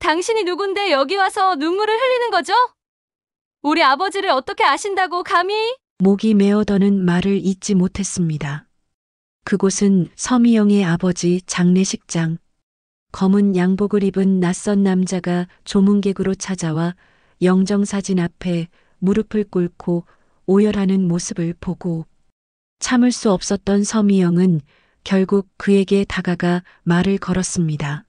당신이 누군데 여기 와서 눈물을 흘리는 거죠? 우리 아버지를 어떻게 아신다고 감히? 목이 메어더는 말을 잇지 못했습니다. 그곳은 서미영의 아버지 장례식장. 검은 양복을 입은 낯선 남자가 조문객으로 찾아와 영정사진 앞에 무릎을 꿇고 오열하는 모습을 보고 참을 수 없었던 서미영은 결국 그에게 다가가 말을 걸었습니다.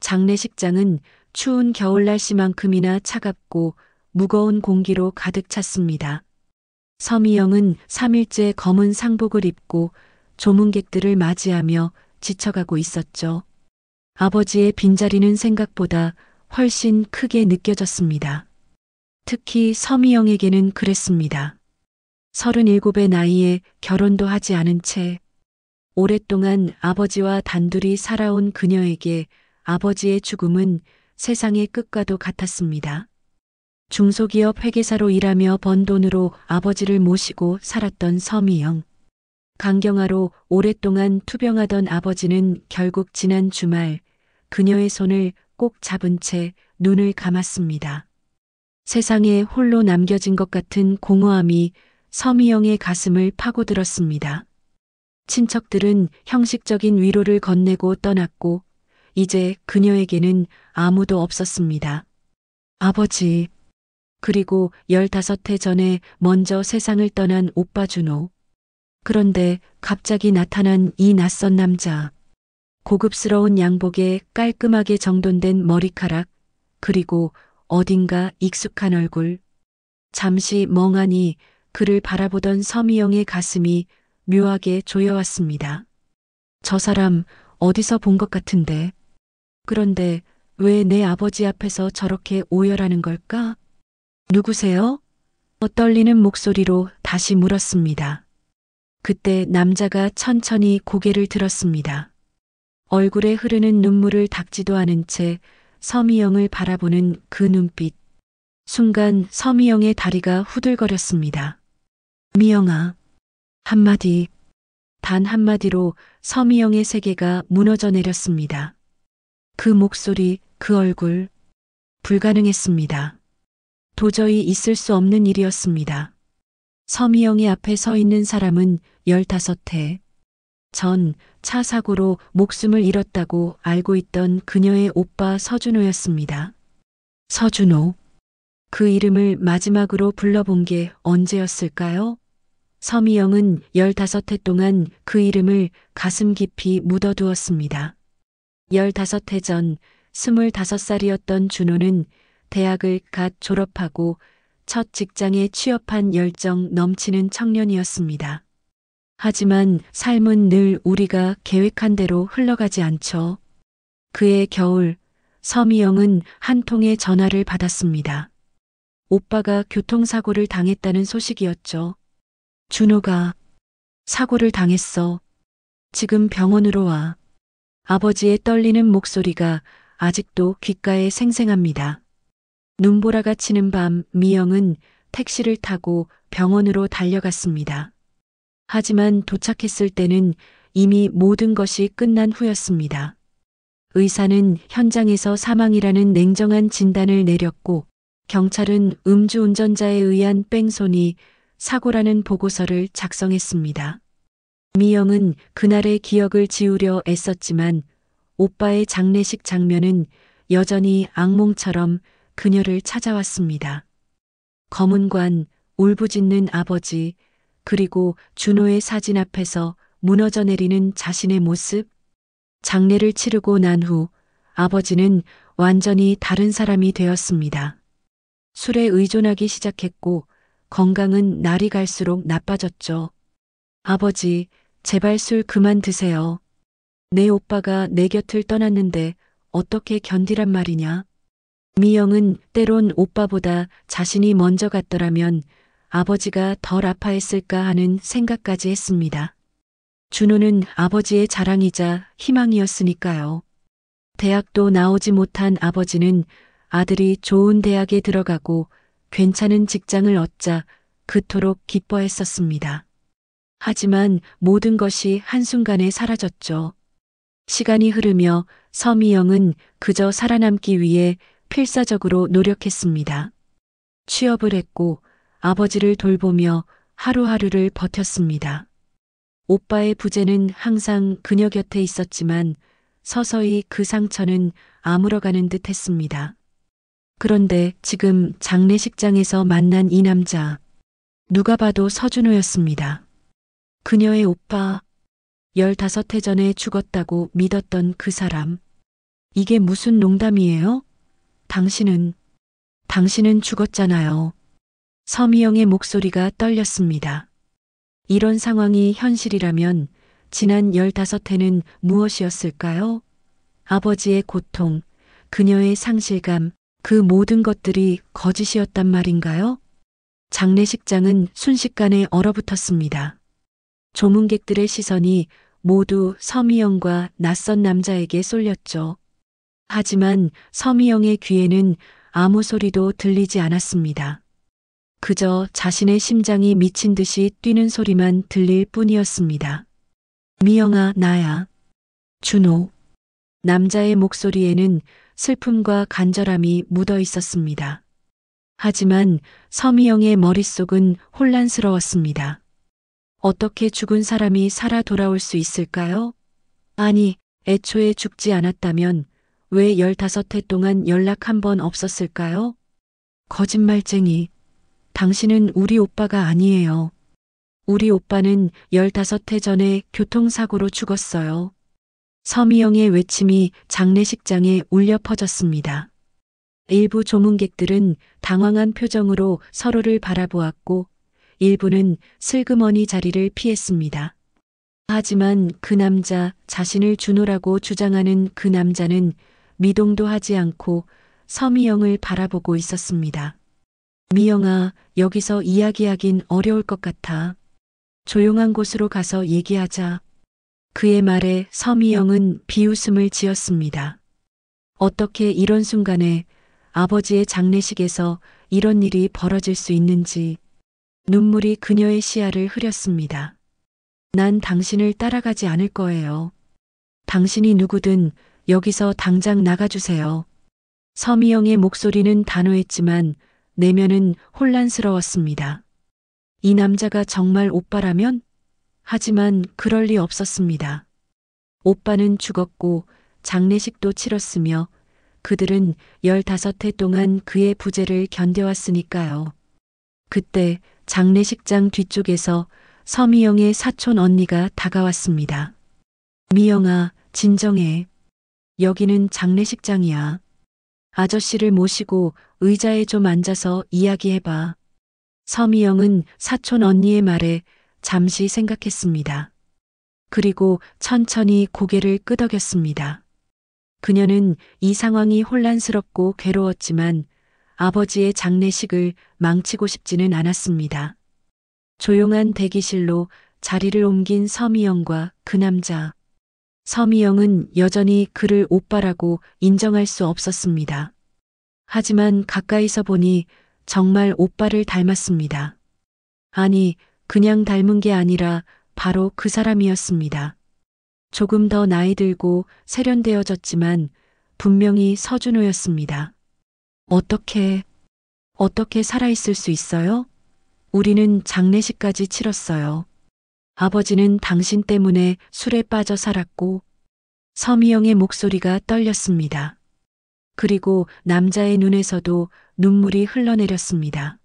장례식장은 추운 겨울 날씨만큼이나 차갑고 무거운 공기로 가득 찼습니다. 서미영은 3일째 검은 상복을 입고 조문객들을 맞이하며 지쳐가고 있었죠. 아버지의 빈자리는 생각보다 훨씬 크게 느껴졌습니다. 특히 서미영에게는 그랬습니다. 37의 나이에 결혼도 하지 않은 채 오랫동안 아버지와 단둘이 살아온 그녀에게 아버지의 죽음은 세상의 끝과도 같았습니다. 중소기업 회계사로 일하며 번 돈으로 아버지를 모시고 살았던 서미영. 강경화로 오랫동안 투병하던 아버지는 결국 지난 주말 그녀의 손을 꼭 잡은 채 눈을 감았습니다. 세상에 홀로 남겨진 것 같은 공허함이 서미영의 가슴을 파고들었습니다. 친척들은 형식적인 위로를 건네고 떠났고 이제 그녀에게는 아무도 없었습니다. 아버지, 그리고 15해 전에 먼저 세상을 떠난 오빠 준호. 그런데 갑자기 나타난 이 낯선 남자. 고급스러운 양복에 깔끔하게 정돈된 머리카락, 그리고 어딘가 익숙한 얼굴. 잠시 멍하니 그를 바라보던 서미영의 가슴이 묘하게 조여왔습니다. 저 사람 어디서 본 것 같은데. 그런데 왜 내 아버지 앞에서 저렇게 오열하는 걸까? 누구세요? 떨리는 목소리로 다시 물었습니다. 그때 남자가 천천히 고개를 들었습니다. 얼굴에 흐르는 눈물을 닦지도 않은 채 서미영을 바라보는 그 눈빛. 순간 서미영의 다리가 후들거렸습니다. 미영아. 한마디, 단 한마디로 서미영의 세계가 무너져 내렸습니다. 그 목소리, 그 얼굴, 불가능했습니다. 도저히 있을 수 없는 일이었습니다. 서미영의 앞에 서 있는 사람은 15해 전 차 사고로 목숨을 잃었다고 알고 있던 그녀의 오빠 서준호였습니다. 서준호. 그 이름을 마지막으로 불러본 게 언제였을까요? 서미영은 15해 동안 그 이름을 가슴 깊이 묻어두었습니다. 15해 전 25살이었던 준호는 대학을 갓 졸업하고 첫 직장에 취업한 열정 넘치는 청년이었습니다. 하지만 삶은 늘 우리가 계획한 대로 흘러가지 않죠. 그해 겨울, 서미영은 한 통의 전화를 받았습니다. 오빠가 교통사고를 당했다는 소식이었죠. 준호가 사고를 당했어. 지금 병원으로 와. 아버지의 떨리는 목소리가 아직도 귓가에 생생합니다. 눈보라가 치는 밤 미영은 택시를 타고 병원으로 달려갔습니다. 하지만 도착했을 때는 이미 모든 것이 끝난 후였습니다. 의사는 현장에서 사망이라는 냉정한 진단을 내렸고 경찰은 음주운전자에 의한 뺑소니, 사고라는 보고서를 작성했습니다. 미영은 그날의 기억을 지우려 애썼지만 오빠의 장례식 장면은 여전히 악몽처럼 그녀를 찾아왔습니다. 검은 관, 울부짖는 아버지, 그리고 준호의 사진 앞에서 무너져 내리는 자신의 모습. 장례를 치르고 난 후 아버지는 완전히 다른 사람이 되었습니다. 술에 의존하기 시작했고 건강은 날이 갈수록 나빠졌죠. 아버지, 제발 술 그만 드세요. 내 오빠가 내 곁을 떠났는데 어떻게 견디란 말이냐. 미영은 때론 오빠보다 자신이 먼저 갔더라면 아버지가 덜 아파했을까 하는 생각까지 했습니다. 준호는 아버지의 자랑이자 희망이었으니까요. 대학도 나오지 못한 아버지는 아들이 좋은 대학에 들어가고 괜찮은 직장을 얻자 그토록 기뻐했었습니다. 하지만 모든 것이 한순간에 사라졌죠. 시간이 흐르며 서미영은 그저 살아남기 위해 필사적으로 노력했습니다. 취업을 했고 아버지를 돌보며 하루하루를 버텼습니다. 오빠의 부재는 항상 그녀 곁에 있었지만 서서히 그 상처는 아물어가는 듯 했습니다. 그런데 지금 장례식장에서 만난 이 남자, 누가 봐도 서준호였습니다. 그녀의 오빠, 15해 전에 죽었다고 믿었던 그 사람. 이게 무슨 농담이에요? 당신은 죽었잖아요. 서미영의 목소리가 떨렸습니다. 이런 상황이 현실이라면 지난 15해는 무엇이었을까요? 아버지의 고통, 그녀의 상실감, 그 모든 것들이 거짓이었단 말인가요? 장례식장은 순식간에 얼어붙었습니다. 조문객들의 시선이 모두 서미영과 낯선 남자에게 쏠렸죠. 하지만 서미영의 귀에는 아무 소리도 들리지 않았습니다. 그저 자신의 심장이 미친 듯이 뛰는 소리만 들릴 뿐이었습니다. 미영아, 나야. 준호. 남자의 목소리에는 슬픔과 간절함이 묻어 있었습니다. 하지만 서미영의 머릿속은 혼란스러웠습니다. 어떻게 죽은 사람이 살아 돌아올 수 있을까요? 아니, 애초에 죽지 않았다면 왜 15해 동안 연락 한 번 없었을까요? 거짓말쟁이. 당신은 우리 오빠가 아니에요. 우리 오빠는 15해 전에 교통사고로 죽었어요. 서미영의 외침이 장례식장에 울려 퍼졌습니다. 일부 조문객들은 당황한 표정으로 서로를 바라보았고 일부는 슬그머니 자리를 피했습니다. 하지만 그 남자, 자신을 준호라고 주장하는 그 남자는 미동도 하지 않고 서미영을 바라보고 있었습니다. 미영아, 여기서 이야기하긴 어려울 것 같아. 조용한 곳으로 가서 얘기하자. 그의 말에 서미영은 비웃음을 지었습니다. 어떻게 이런 순간에 아버지의 장례식에서 이런 일이 벌어질 수 있는지 눈물이 그녀의 시야를 흐렸습니다. 난 당신을 따라가지 않을 거예요. 당신이 누구든 여기서 당장 나가주세요. 서미영의 목소리는 단호했지만 내면은 혼란스러웠습니다. 이 남자가 정말 오빠라면? 하지만 그럴 리 없었습니다. 오빠는 죽었고 장례식도 치렀으며 그들은 15해 동안 그의 부재를 견뎌왔으니까요. 그때 장례식장 뒤쪽에서 서미영의 사촌 언니가 다가왔습니다. 미영아, 진정해. 여기는 장례식장이야. 아저씨를 모시고 의자에 좀 앉아서 이야기해봐. 서미영은 사촌 언니의 말에 잠시 생각했습니다. 그리고 천천히 고개를 끄덕였습니다. 그녀는 이 상황이 혼란스럽고 괴로웠지만 아버지의 장례식을 망치고 싶지는 않았습니다. 조용한 대기실로 자리를 옮긴 서미영과 그 남자. 서미영은 여전히 그를 오빠라고 인정할 수 없었습니다. 하지만 가까이서 보니 정말 오빠를 닮았습니다. 아니, 그냥 닮은 게 아니라 바로 그 사람이었습니다. 조금 더 나이 들고 세련되어졌지만 분명히 서준호였습니다. 어떻게 살아있을 수 있어요? 우리는 장례식까지 치렀어요. 아버지는 당신 때문에 술에 빠져 살았고 서미영의 목소리가 떨렸습니다. 그리고 남자의 눈에서도 눈물이 흘러내렸습니다.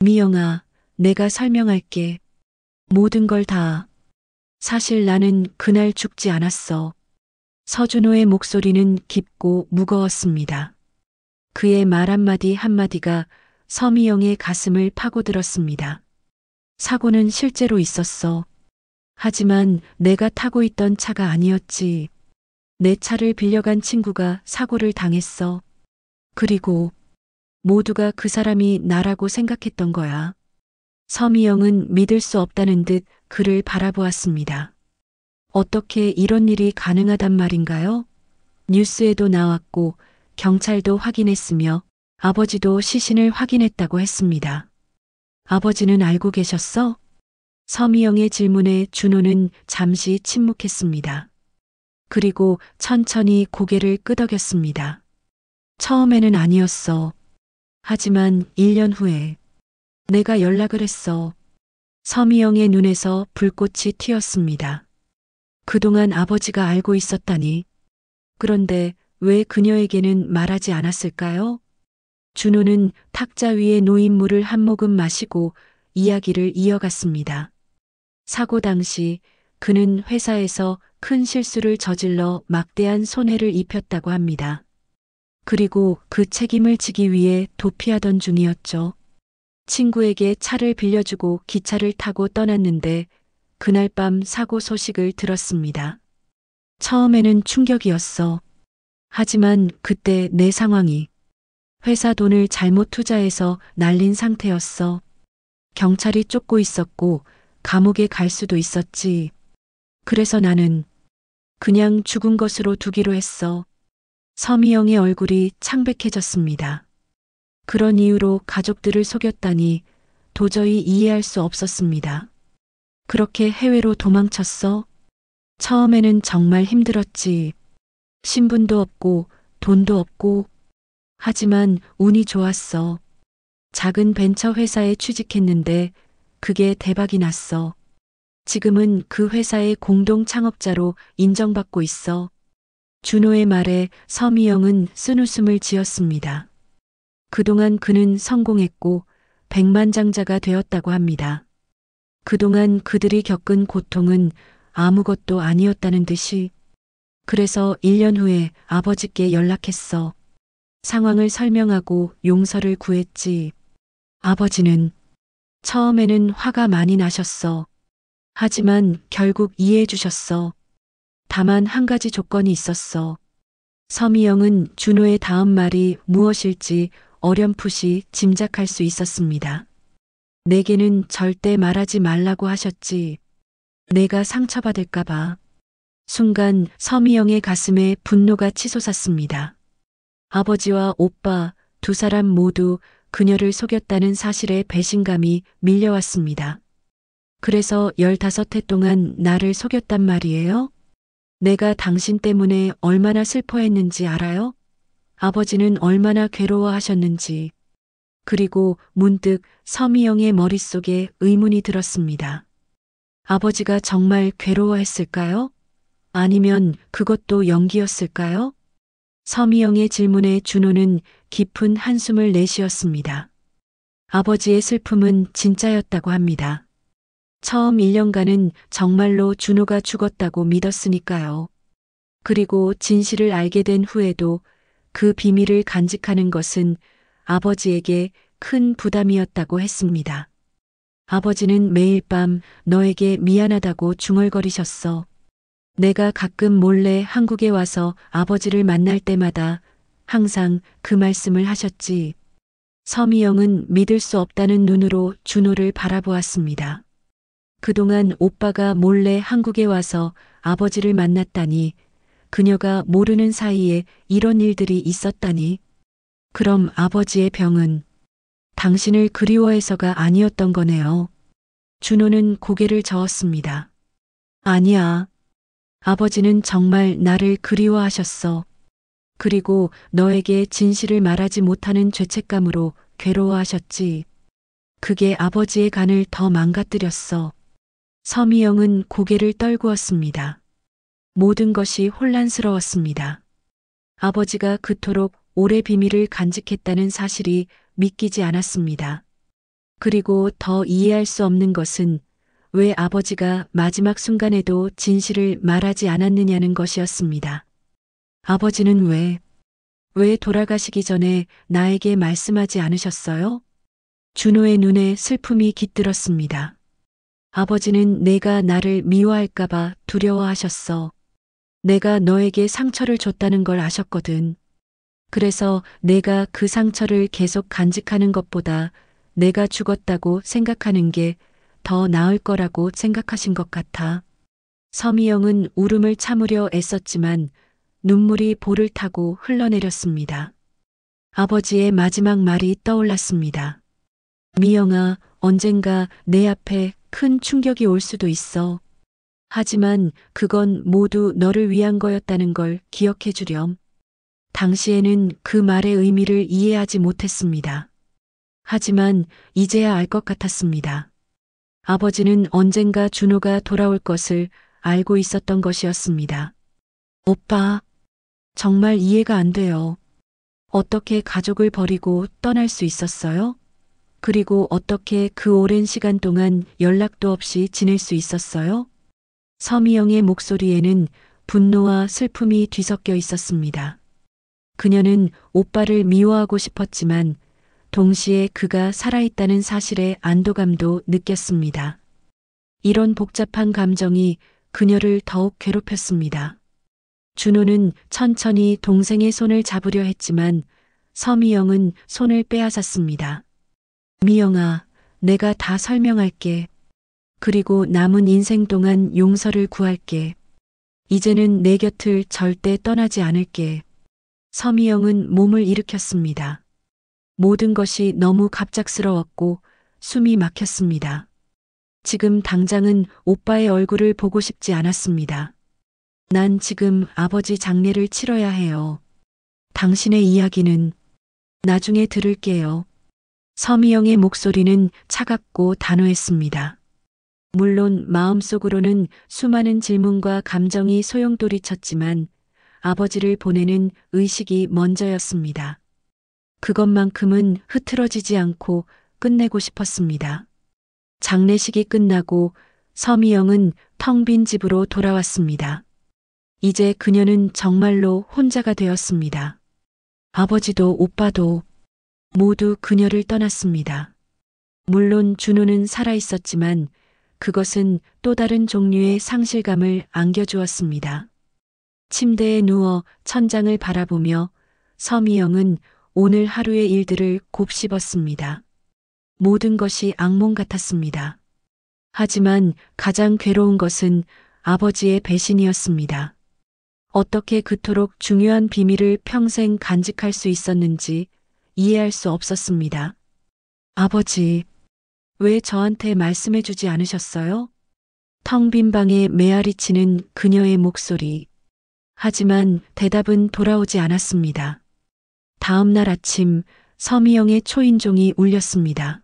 미영아, 내가 설명할게. 모든 걸 다. 사실 나는 그날 죽지 않았어. 서준호의 목소리는 깊고 무거웠습니다. 그의 말 한마디 한마디가 서미영의 가슴을 파고들었습니다. 사고는 실제로 있었어. 하지만 내가 타고 있던 차가 아니었지. 내 차를 빌려간 친구가 사고를 당했어. 그리고 모두가 그 사람이 나라고 생각했던 거야. 서미영은 믿을 수 없다는 듯 그를 바라보았습니다. 어떻게 이런 일이 가능하단 말인가요? 뉴스에도 나왔고 경찰도 확인했으며 아버지도 시신을 확인했다고 했습니다. 아버지는 알고 계셨어? 서미영의 질문에 준호는 잠시 침묵했습니다. 그리고 천천히 고개를 끄덕였습니다. 처음에는 아니었어. 하지만 1년 후에 내가 연락을 했어. 서미영의 눈에서 불꽃이 튀었습니다. 그동안 아버지가 알고 있었다니. 그런데 왜 그녀에게는 말하지 않았을까요? 준호는 탁자 위에 놓인 물을 한 모금 마시고 이야기를 이어갔습니다. 사고 당시 그는 회사에서 큰 실수를 저질러 막대한 손해를 입혔다고 합니다. 그리고 그 책임을 지기 위해 도피하던 중이었죠. 친구에게 차를 빌려주고 기차를 타고 떠났는데 그날 밤 사고 소식을 들었습니다. 처음에는 충격이었어. 하지만 그때 내 상황이 회사 돈을 잘못 투자해서 날린 상태였어. 경찰이 쫓고 있었고 감옥에 갈 수도 있었지. 그래서 나는 그냥 죽은 것으로 두기로 했어. 서미영의 얼굴이 창백해졌습니다. 그런 이유로 가족들을 속였다니 도저히 이해할 수 없었습니다. 그렇게 해외로 도망쳤어? 처음에는 정말 힘들었지. 신분도 없고 돈도 없고. 하지만 운이 좋았어. 작은 벤처 회사에 취직했는데 그게 대박이 났어. 지금은 그 회사의 공동 창업자로 인정받고 있어. 준호의 말에 서미영은 쓴웃음을 지었습니다. 그동안 그는 성공했고 백만장자가 되었다고 합니다. 그동안 그들이 겪은 고통은 아무것도 아니었다는 듯이. 그래서 1년 후에 아버지께 연락했어. 상황을 설명하고 용서를 구했지. 아버지는 처음에는 화가 많이 나셨어. 하지만 결국 이해해 주셨어. 다만 한 가지 조건이 있었어. 서미영은 준호의 다음 말이 무엇일지 어렴풋이 짐작할 수 있었습니다. 내게는 절대 말하지 말라고 하셨지. 내가 상처받을까봐. 순간 서미영의 가슴에 분노가 치솟았습니다. 아버지와 오빠 두 사람 모두 그녀를 속였다는 사실에 배신감이 밀려왔습니다. 그래서 15해 동안 나를 속였단 말이에요? 내가 당신 때문에 얼마나 슬퍼했는지 알아요? 아버지는 얼마나 괴로워하셨는지. 그리고 문득 서미영의 머릿속에 의문이 들었습니다. 아버지가 정말 괴로워했을까요? 아니면 그것도 연기였을까요? 서미영의 질문에 준호는 깊은 한숨을 내쉬었습니다. 아버지의 슬픔은 진짜였다고 합니다. 처음 1년간은 정말로 준호가 죽었다고 믿었으니까요. 그리고 진실을 알게 된 후에도 그 비밀을 간직하는 것은 아버지에게 큰 부담이었다고 했습니다. 아버지는 매일 밤 너에게 미안하다고 중얼거리셨어. 내가 가끔 몰래 한국에 와서 아버지를 만날 때마다 항상 그 말씀을 하셨지. 서미영은 믿을 수 없다는 눈으로 준호를 바라보았습니다. 그동안 오빠가 몰래 한국에 와서 아버지를 만났다니, 그녀가 모르는 사이에 이런 일들이 있었다니. 그럼 아버지의 병은 당신을 그리워해서가 아니었던 거네요. 준호는 고개를 저었습니다. 아니야. 아버지는 정말 나를 그리워하셨어. 그리고 너에게 진실을 말하지 못하는 죄책감으로 괴로워하셨지. 그게 아버지의 간을 더 망가뜨렸어. 서미영은 고개를 떨구었습니다. 모든 것이 혼란스러웠습니다. 아버지가 그토록 오래 비밀을 간직했다는 사실이 믿기지 않았습니다. 그리고 더 이해할 수 없는 것은 왜 아버지가 마지막 순간에도 진실을 말하지 않았느냐는 것이었습니다. 아버지는 왜 돌아가시기 전에 나에게 말씀하지 않으셨어요? 준호의 눈에 슬픔이 깃들었습니다. 아버지는 내가 나를 미워할까봐 두려워하셨어. 내가 너에게 상처를 줬다는 걸 아셨거든. 그래서 내가 그 상처를 계속 간직하는 것보다 내가 죽었다고 생각하는 게 더 나을 거라고 생각하신 것 같아. 서미영은 울음을 참으려 애썼지만 눈물이 볼을 타고 흘러내렸습니다. 아버지의 마지막 말이 떠올랐습니다. 미영아, 언젠가 내 앞에 큰 충격이 올 수도 있어. 하지만 그건 모두 너를 위한 거였다는 걸 기억해 주렴. 당시에는 그 말의 의미를 이해하지 못했습니다. 하지만 이제야 알 것 같았습니다. 아버지는 언젠가 준호가 돌아올 것을 알고 있었던 것이었습니다. 오빠, 정말 이해가 안 돼요. 어떻게 가족을 버리고 떠날 수 있었어요? 그리고 어떻게 그 오랜 시간 동안 연락도 없이 지낼 수 있었어요? 서미영의 목소리에는 분노와 슬픔이 뒤섞여 있었습니다. 그녀는 오빠를 미워하고 싶었지만 동시에 그가 살아있다는 사실에 안도감도 느꼈습니다. 이런 복잡한 감정이 그녀를 더욱 괴롭혔습니다. 준호는 천천히 동생의 손을 잡으려 했지만 서미영은 손을 빼앗았습니다. 미영아, 내가 다 설명할게. 그리고 남은 인생 동안 용서를 구할게. 이제는 내 곁을 절대 떠나지 않을게. 서미영은 몸을 일으켰습니다. 모든 것이 너무 갑작스러웠고 숨이 막혔습니다. 지금 당장은 오빠의 얼굴을 보고 싶지 않았습니다. 난 지금 아버지 장례를 치러야 해요. 당신의 이야기는 나중에 들을게요. 서미영의 목소리는 차갑고 단호했습니다. 물론 마음속으로는 수많은 질문과 감정이 소용돌이쳤지만 아버지를 보내는 의식이 먼저였습니다. 그것만큼은 흐트러지지 않고 끝내고 싶었습니다. 장례식이 끝나고 서미영은 텅 빈 집으로 돌아왔습니다. 이제 그녀는 정말로 혼자가 되었습니다. 아버지도 오빠도 모두 그녀를 떠났습니다. 물론 준호는 살아 있었지만 그것은 또 다른 종류의 상실감을 안겨주었습니다. 침대에 누워 천장을 바라보며 서미영은 오늘 하루의 일들을 곱씹었습니다. 모든 것이 악몽 같았습니다. 하지만 가장 괴로운 것은 아버지의 배신이었습니다. 어떻게 그토록 중요한 비밀을 평생 간직할 수 있었는지 이해할 수 없었습니다. 아버지, 왜 저한테 말씀해 주지 않으셨어요? 텅 빈 방에 메아리치는 그녀의 목소리. 하지만 대답은 돌아오지 않았습니다. 다음 날 아침 서미영의 초인종이 울렸습니다.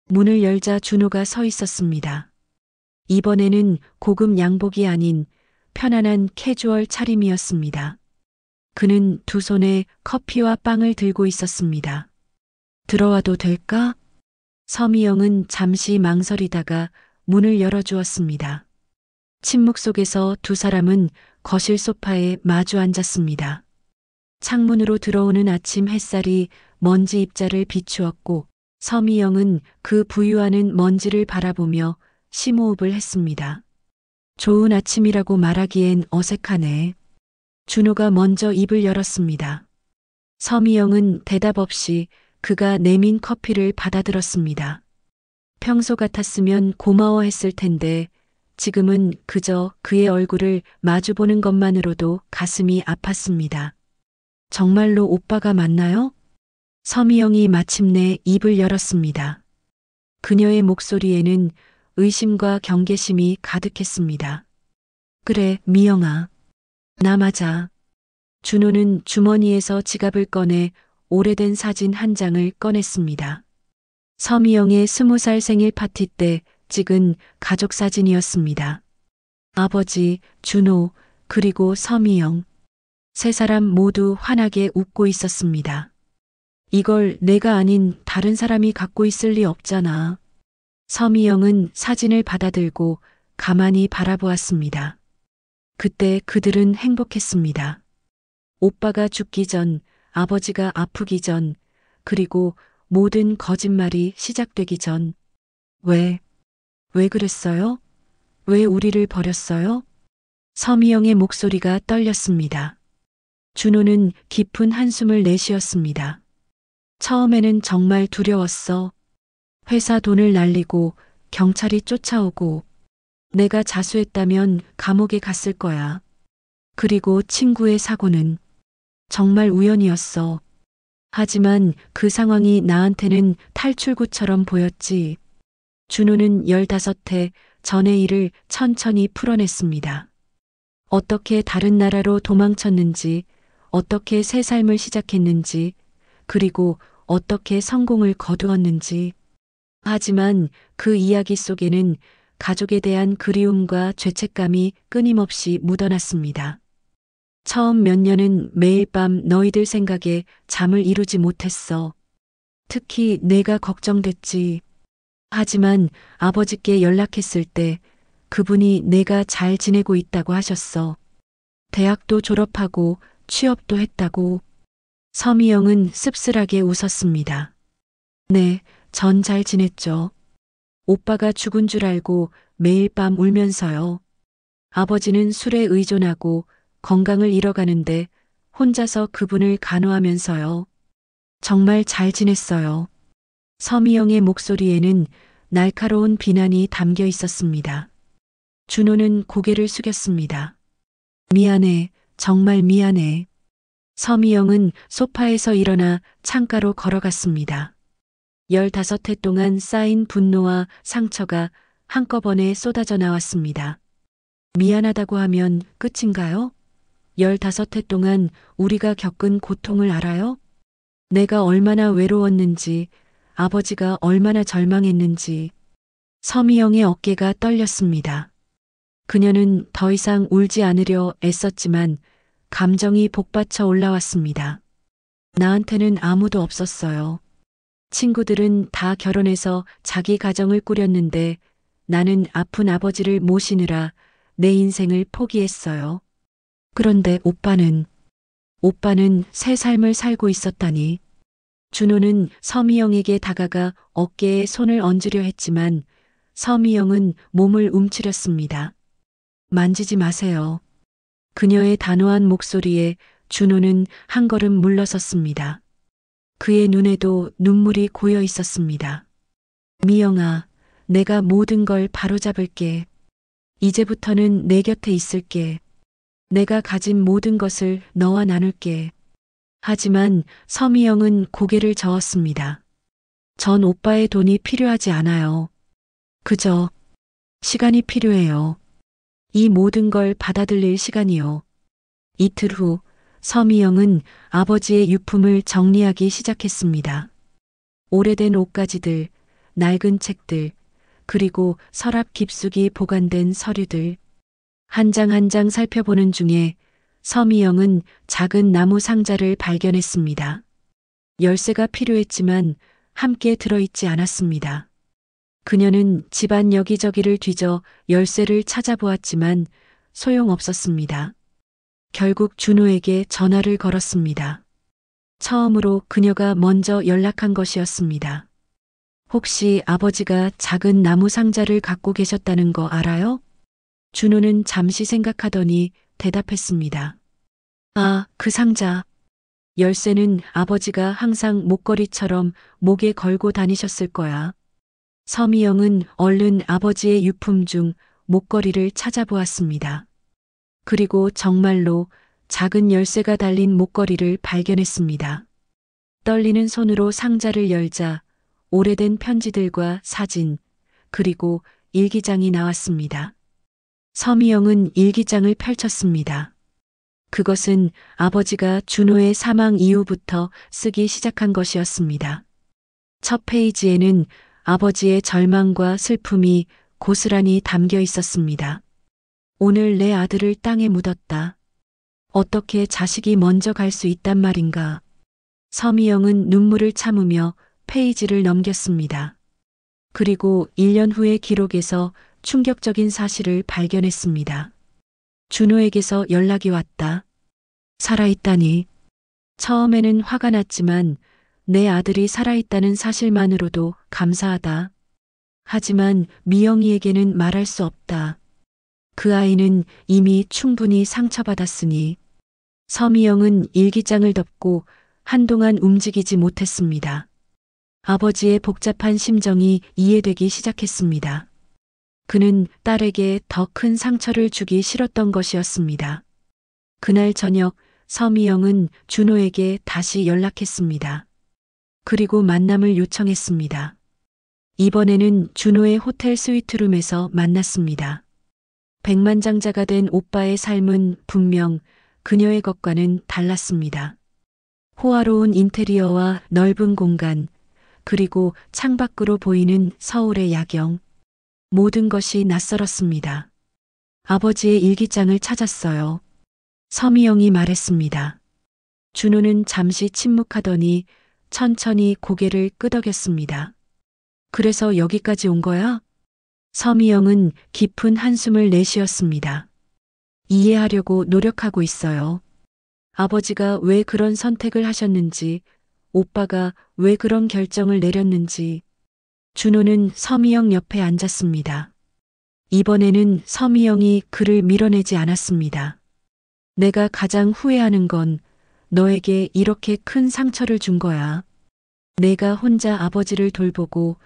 문을 열자 준호가 서 있었습니다. 이번에는 고급 양복이 아닌 편안한 캐주얼 차림이었습니다. 그는 두 손에 커피와 빵을 들고 있었습니다. 들어와도 될까? 서미영은 잠시 망설이다가 문을 열어주었습니다. 침묵 속에서 두 사람은 거실 소파에 마주 앉았습니다. 창문으로 들어오는 아침 햇살이 먼지 입자를 비추었고 서미영은 그 부유하는 먼지를 바라보며 심호흡을 했습니다. 좋은 아침이라고 말하기엔 어색하네. 준호가 먼저 입을 열었습니다. 서미영은 대답 없이 그가 내민 커피를 받아들었습니다. 평소 같았으면 고마워했을 텐데 지금은 그저 그의 얼굴을 마주보는 것만으로도 가슴이 아팠습니다. 정말로 오빠가 맞나요? 서미영이 마침내 입을 열었습니다. 그녀의 목소리에는 의심과 경계심이 가득했습니다. 그래, 미영아. 나 맞아. 준호는 주머니에서 지갑을 꺼내 오래된 사진 한 장을 꺼냈습니다. 서미영의 20살 생일 파티 때 찍은 가족 사진이었습니다. 아버지, 준호, 그리고 서미영. 세 사람 모두 환하게 웃고 있었습니다. 이걸 내가 아닌 다른 사람이 갖고 있을 리 없잖아. 서미영은 사진을 받아들고 가만히 바라보았습니다. 그때 그들은 행복했습니다. 오빠가 죽기 전, 아버지가 아프기 전, 그리고 모든 거짓말이 시작되기 전. 왜 그랬어요? 왜 우리를 버렸어요? 서미영의 목소리가 떨렸습니다. 준호는 깊은 한숨을 내쉬었습니다. 처음에는 정말 두려웠어. 회사 돈을 날리고 경찰이 쫓아오고 내가 자수했다면 감옥에 갔을 거야. 그리고 친구의 사고는 정말 우연이었어. 하지만 그 상황이 나한테는 탈출구처럼 보였지. 준호는 15해 전의 일을 천천히 풀어냈습니다. 어떻게 다른 나라로 도망쳤는지, 어떻게 새 삶을 시작했는지, 그리고 어떻게 성공을 거두었는지. 하지만 그 이야기 속에는 가족에 대한 그리움과 죄책감이 끊임없이 묻어났습니다. 처음 몇 년은 매일 밤 너희들 생각에 잠을 이루지 못했어. 특히 내가 걱정됐지. 하지만 아버지께 연락했을 때 그분이 내가 잘 지내고 있다고 하셨어. 대학도 졸업하고 취업도 했다고. 서미영은 씁쓸하게 웃었습니다. 네, 전 잘 지냈죠. 오빠가 죽은 줄 알고 매일 밤 울면서요. 아버지는 술에 의존하고 건강을 잃어가는데 혼자서 그분을 간호하면서요. 정말 잘 지냈어요. 서미영의 목소리에는 날카로운 비난이 담겨 있었습니다. 준호는 고개를 숙였습니다. 미안해, 정말 미안해. 서미영은 소파에서 일어나 창가로 걸어갔습니다. 15해 동안 쌓인 분노와 상처가 한꺼번에 쏟아져 나왔습니다. 미안하다고 하면 끝인가요? 15해 동안 우리가 겪은 고통을 알아요? 내가 얼마나 외로웠는지, 아버지가 얼마나 절망했는지. 서미영의 어깨가 떨렸습니다. 그녀는 더 이상 울지 않으려 애썼지만 감정이 복받쳐 올라왔습니다. 나한테는 아무도 없었어요. 친구들은 다 결혼해서 자기 가정을 꾸렸는데 나는 아픈 아버지를 모시느라 내 인생을 포기했어요. 그런데 오빠는 새 삶을 살고 있었다니. 준호는 서미영에게 다가가 어깨에 손을 얹으려 했지만 서미영은 몸을 움츠렸습니다. 만지지 마세요. 그녀의 단호한 목소리에 준호는 한 걸음 물러섰습니다. 그의 눈에도 눈물이 고여 있었습니다. 미영아, 내가 모든 걸 바로잡을게. 이제부터는 내 곁에 있을게. 내가 가진 모든 것을 너와 나눌게. 하지만 서미영은 고개를 저었습니다. 전 오빠의 돈이 필요하지 않아요. 그저 시간이 필요해요. 이 모든 걸 받아들일 시간이요. 이틀 후 서미영은 아버지의 유품을 정리하기 시작했습니다. 오래된 옷가지들, 낡은 책들, 그리고 서랍 깊숙이 보관된 서류들. 한 장 한 장 살펴보는 중에 서미영은 작은 나무 상자를 발견했습니다. 열쇠가 필요했지만 함께 들어있지 않았습니다. 그녀는 집안 여기저기를 뒤져 열쇠를 찾아보았지만 소용없었습니다. 결국 준호에게 전화를 걸었습니다. 처음으로 그녀가 먼저 연락한 것이었습니다. 혹시 아버지가 작은 나무 상자를 갖고 계셨다는 거 알아요? 준호는 잠시 생각하더니 대답했습니다. 아, 그 상자. 열쇠는 아버지가 항상 목걸이처럼 목에 걸고 다니셨을 거야. 서미영은 얼른 아버지의 유품 중 목걸이를 찾아보았습니다. 그리고 정말로 작은 열쇠가 달린 목걸이를 발견했습니다. 떨리는 손으로 상자를 열자 오래된 편지들과 사진, 그리고 일기장이 나왔습니다. 서미영은 일기장을 펼쳤습니다. 그것은 아버지가 준호의 사망 이후부터 쓰기 시작한 것이었습니다. 첫 페이지에는 아버지의 절망과 슬픔이 고스란히 담겨 있었습니다. 오늘 내 아들을 땅에 묻었다. 어떻게 자식이 먼저 갈 수 있단 말인가. 서미영은 눈물을 참으며 페이지를 넘겼습니다. 그리고 1년 후의 기록에서 충격적인 사실을 발견했습니다. 준호에게서 연락이 왔다. 살아있다니. 처음에는 화가 났지만 내 아들이 살아있다는 사실만으로도 감사하다. 하지만 미영이에게는 말할 수 없다. 그 아이는 이미 충분히 상처받았으니. 서미영은 일기장을 덮고 한동안 움직이지 못했습니다. 아버지의 복잡한 심정이 이해되기 시작했습니다. 그는 딸에게 더 큰 상처를 주기 싫었던 것이었습니다. 그날 저녁 서미영은 준호에게 다시 연락했습니다. 그리고 만남을 요청했습니다. 이번에는 준호의 호텔 스위트룸에서 만났습니다. 백만장자가 된 오빠의 삶은 분명 그녀의 것과는 달랐습니다. 호화로운 인테리어와 넓은 공간, 그리고 창밖으로 보이는 서울의 야경. 모든 것이 낯설었습니다. 아버지의 일기장을 찾았어요. 서미영이 말했습니다. 준호는 잠시 침묵하더니 천천히 고개를 끄덕였습니다. 그래서 여기까지 온 거야? 서미영은 깊은 한숨을 내쉬었습니다. 이해하려고 노력하고 있어요. 아버지가 왜 그런 선택을 하셨는지, 오빠가 왜 그런 결정을 내렸는지. 준호는 서미영 옆에 앉았습니다. 이번에는 서미영이 그를 밀어내지 않았습니다. 내가 가장 후회하는 건 너에게 이렇게 큰 상처를 준 거야. 내가 혼자 아버지를 돌보고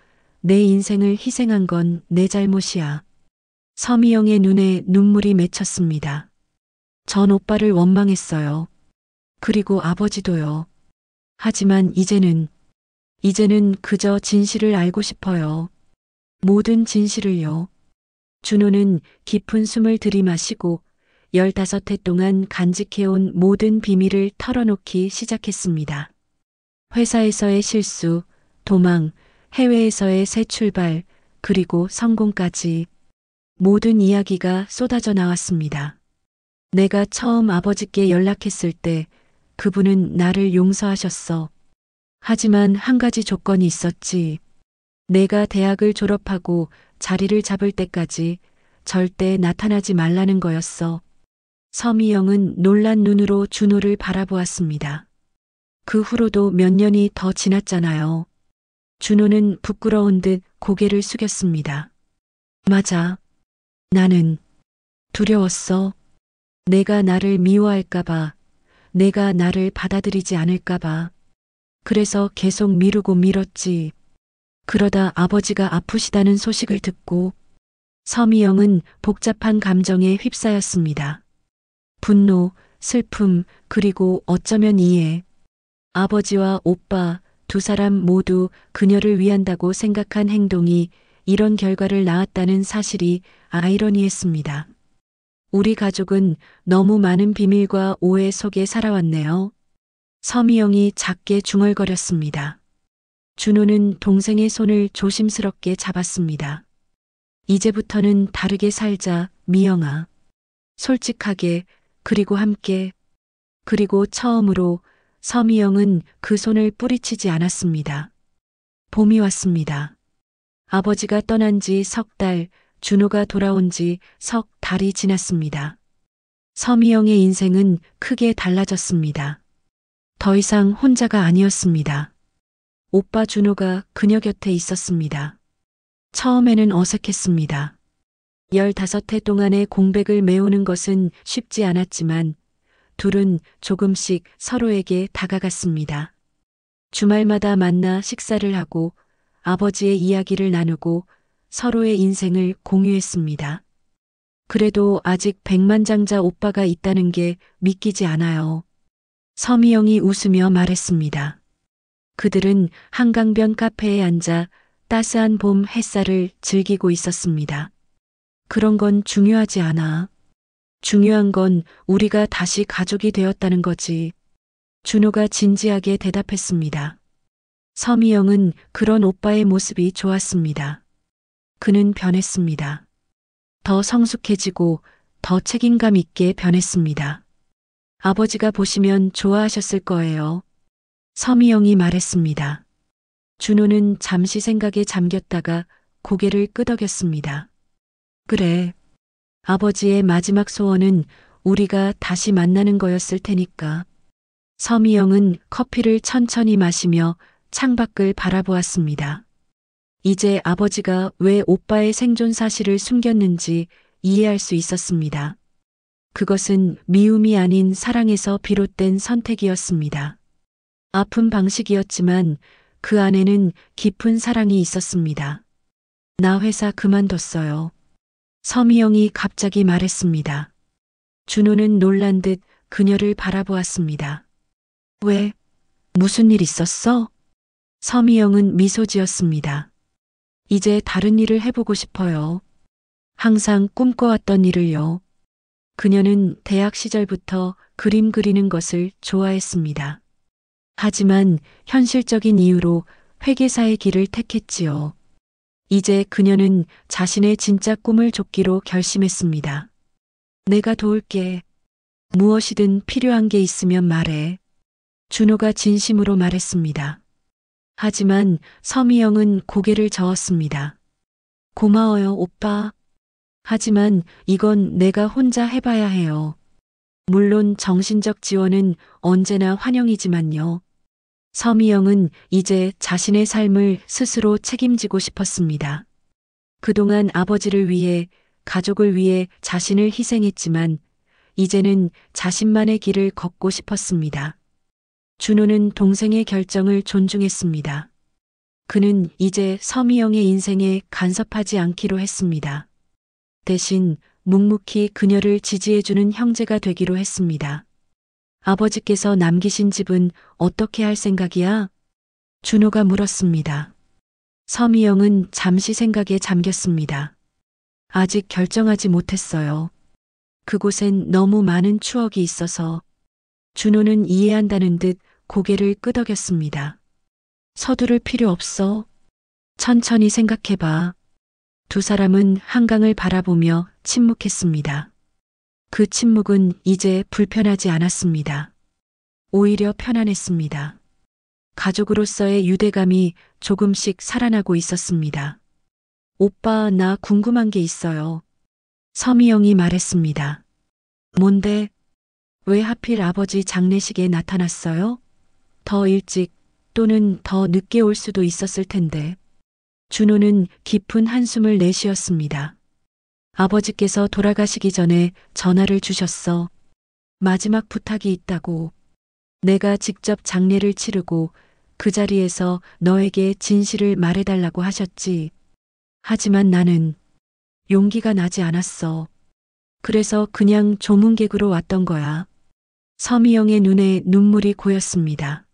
내 인생을 희생한 건 내 잘못이야. 서미영의 눈에 눈물이 맺혔습니다. 전 오빠를 원망했어요. 그리고 아버지도요. 하지만 이제는 그저 진실을 알고 싶어요. 모든 진실을요. 준호는 깊은 숨을 들이마시고 15해 동안 간직해온 모든 비밀을 털어놓기 시작했습니다. 회사에서의 실수, 도망, 해외에서의 새 출발, 그리고 성공까지 모든 이야기가 쏟아져 나왔습니다. 내가 처음 아버지께 연락했을 때 그분은 나를 용서하셨어. 하지만 한 가지 조건이 있었지. 내가 대학을 졸업하고 자리를 잡을 때까지 절대 나타나지 말라는 거였어. 서미영은 놀란 눈으로 준호를 바라보았습니다. 그 후로도 몇 년이 더 지났잖아요. 준호는 부끄러운 듯 고개를 숙였습니다. 맞아. 나는 두려웠어. 내가 나를 미워할까봐, 내가 나를 받아들이지 않을까봐. 그래서 계속 미루고 미뤘지. 그러다 아버지가 아프시다는 소식을 듣고 서미영은 복잡한 감정에 휩싸였습니다. 분노, 슬픔, 그리고 어쩌면 이해. 아버지와 오빠 두 사람 모두 그녀를 위한다고 생각한 행동이 이런 결과를 낳았다는 사실이 아이러니했습니다. 우리 가족은 너무 많은 비밀과 오해 속에 살아왔네요. 서미영이 작게 중얼거렸습니다. 준호는 동생의 손을 조심스럽게 잡았습니다. 이제부터는 다르게 살자, 미영아. 솔직하게, 그리고 함께. 그리고 처음으로 서미영은 그 손을 뿌리치지 않았습니다. 봄이 왔습니다. 아버지가 떠난 지 석 달, 준호가 돌아온 지 석 달이 지났습니다. 서미영의 인생은 크게 달라졌습니다. 더 이상 혼자가 아니었습니다. 오빠 준호가 그녀 곁에 있었습니다. 처음에는 어색했습니다. 15해 동안의 공백을 메우는 것은 쉽지 않았지만 둘은 조금씩 서로에게 다가갔습니다. 주말마다 만나 식사를 하고 아버지의 이야기를 나누고 서로의 인생을 공유했습니다. 그래도 아직 백만장자 오빠가 있다는 게 믿기지 않아요. 서미영이 웃으며 말했습니다. 그들은 한강변 카페에 앉아 따스한 봄 햇살을 즐기고 있었습니다. 그런 건 중요하지 않아. 중요한 건 우리가 다시 가족이 되었다는 거지. 준호가 진지하게 대답했습니다. 서미영은 그런 오빠의 모습이 좋았습니다. 그는 변했습니다. 더 성숙해지고 더 책임감 있게 변했습니다. 아버지가 보시면 좋아하셨을 거예요. 서미영이 말했습니다. 준호는 잠시 생각에 잠겼다가 고개를 끄덕였습니다. 그래. 아버지의 마지막 소원은 우리가 다시 만나는 거였을 테니까. 서미영은 커피를 천천히 마시며 창밖을 바라보았습니다. 이제 아버지가 왜 오빠의 생존 사실을 숨겼는지 이해할 수 있었습니다. 그것은 미움이 아닌 사랑에서 비롯된 선택이었습니다. 아픈 방식이었지만 그 안에는 깊은 사랑이 있었습니다. 나 회사 그만뒀어요. 서미영이 갑자기 말했습니다. 준호는 놀란 듯 그녀를 바라보았습니다. 왜? 무슨 일 있었어? 서미영은 미소 지었습니다. 이제 다른 일을 해보고 싶어요. 항상 꿈꿔왔던 일을요. 그녀는 대학 시절부터 그림 그리는 것을 좋아했습니다. 하지만 현실적인 이유로 회계사의 길을 택했지요. 이제 그녀는 자신의 진짜 꿈을 쫓기로 결심했습니다. 내가 도울게. 무엇이든 필요한 게 있으면 말해. 준호가 진심으로 말했습니다. 하지만 서미영은 고개를 저었습니다. 고마워요, 오빠. 하지만 이건 내가 혼자 해봐야 해요. 물론 정신적 지원은 언제나 환영이지만요. 서미영은 이제 자신의 삶을 스스로 책임지고 싶었습니다. 그동안 아버지를 위해, 가족을 위해 자신을 희생했지만 이제는 자신만의 길을 걷고 싶었습니다. 준호는 동생의 결정을 존중했습니다. 그는 이제 서미영의 인생에 간섭하지 않기로 했습니다. 대신 묵묵히 그녀를 지지해주는 형제가 되기로 했습니다. 아버지께서 남기신 집은 어떻게 할 생각이야? 준호가 물었습니다. 서미영은 잠시 생각에 잠겼습니다. 아직 결정하지 못했어요. 그곳엔 너무 많은 추억이 있어서. 준호는 이해한다는 듯 고개를 끄덕였습니다. 서두를 필요 없어. 천천히 생각해봐. 두 사람은 한강을 바라보며 침묵했습니다. 그 침묵은 이제 불편하지 않았습니다. 오히려 편안했습니다. 가족으로서의 유대감이 조금씩 살아나고 있었습니다. 오빠, 나 궁금한 게 있어요. 서미영이 말했습니다. 뭔데? 왜 하필 아버지 장례식에 나타났어요? 더 일찍 또는 더 늦게 올 수도 있었을 텐데. 준호는 깊은 한숨을 내쉬었습니다. 아버지께서 돌아가시기 전에 전화를 주셨어. 마지막 부탁이 있다고. 내가 직접 장례를 치르고 그 자리에서 너에게 진실을 말해달라고 하셨지. 하지만 나는 용기가 나지 않았어. 그래서 그냥 조문객으로 왔던 거야. 서미영의 눈에 눈물이 고였습니다.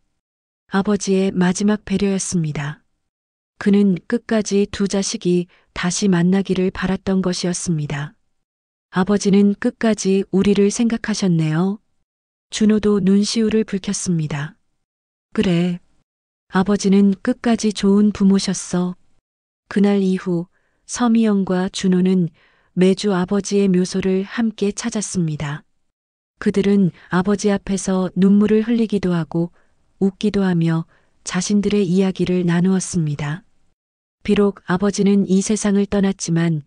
아버지의 마지막 배려였습니다. 그는 끝까지 두 자식이 다시 만나기를 바랐던 것이었습니다. 아버지는 끝까지 우리를 생각하셨네요. 준호도 눈시울을 붉혔습니다. 그래. 아버지는 끝까지 좋은 부모셨어. 그날 이후 서미영과 준호는 매주 아버지의 묘소를 함께 찾았습니다. 그들은 아버지 앞에서 눈물을 흘리기도 하고 웃기도 하며 자신들의 이야기를 나누었습니다. 비록 아버지는 이 세상을 떠났지만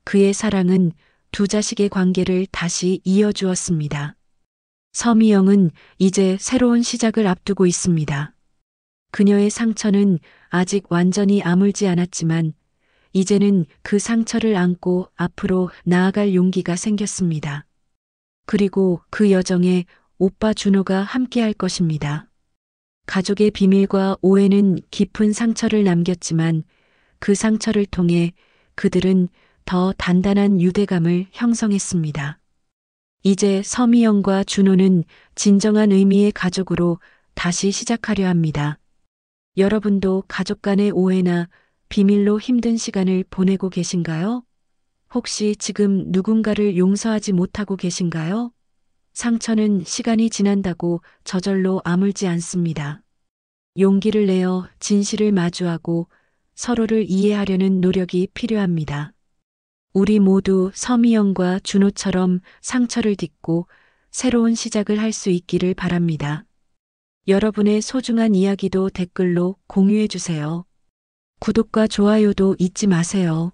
그의 사랑은 두 자식의 관계를 다시 이어주었습니다. 서미영은 이제 새로운 시작을 앞두고 있습니다. 그녀의 상처는 아직 완전히 아물지 않았지만 이제는 그 상처를 안고 앞으로 나아갈 용기가 생겼습니다. 그리고 그 여정에 오빠 준호가 함께할 것입니다. 가족의 비밀과 오해는 깊은 상처를 남겼지만 그 상처를 통해 그들은 더 단단한 유대감을 형성했습니다. 이제 서미영과 준호는 진정한 의미의 가족으로 다시 시작하려 합니다. 여러분도 가족 간의 오해나 비밀로 힘든 시간을 보내고 계신가요? 혹시 지금 누군가를 용서하지 못하고 계신가요? 상처는 시간이 지난다고 저절로 아물지 않습니다. 용기를 내어 진실을 마주하고 서로를 이해하려는 노력이 필요합니다. 우리 모두 서미영과 준호처럼 상처를 딛고 새로운 시작을 할 수 있기를 바랍니다. 여러분의 소중한 이야기도 댓글로 공유해 주세요. 구독과 좋아요도 잊지 마세요.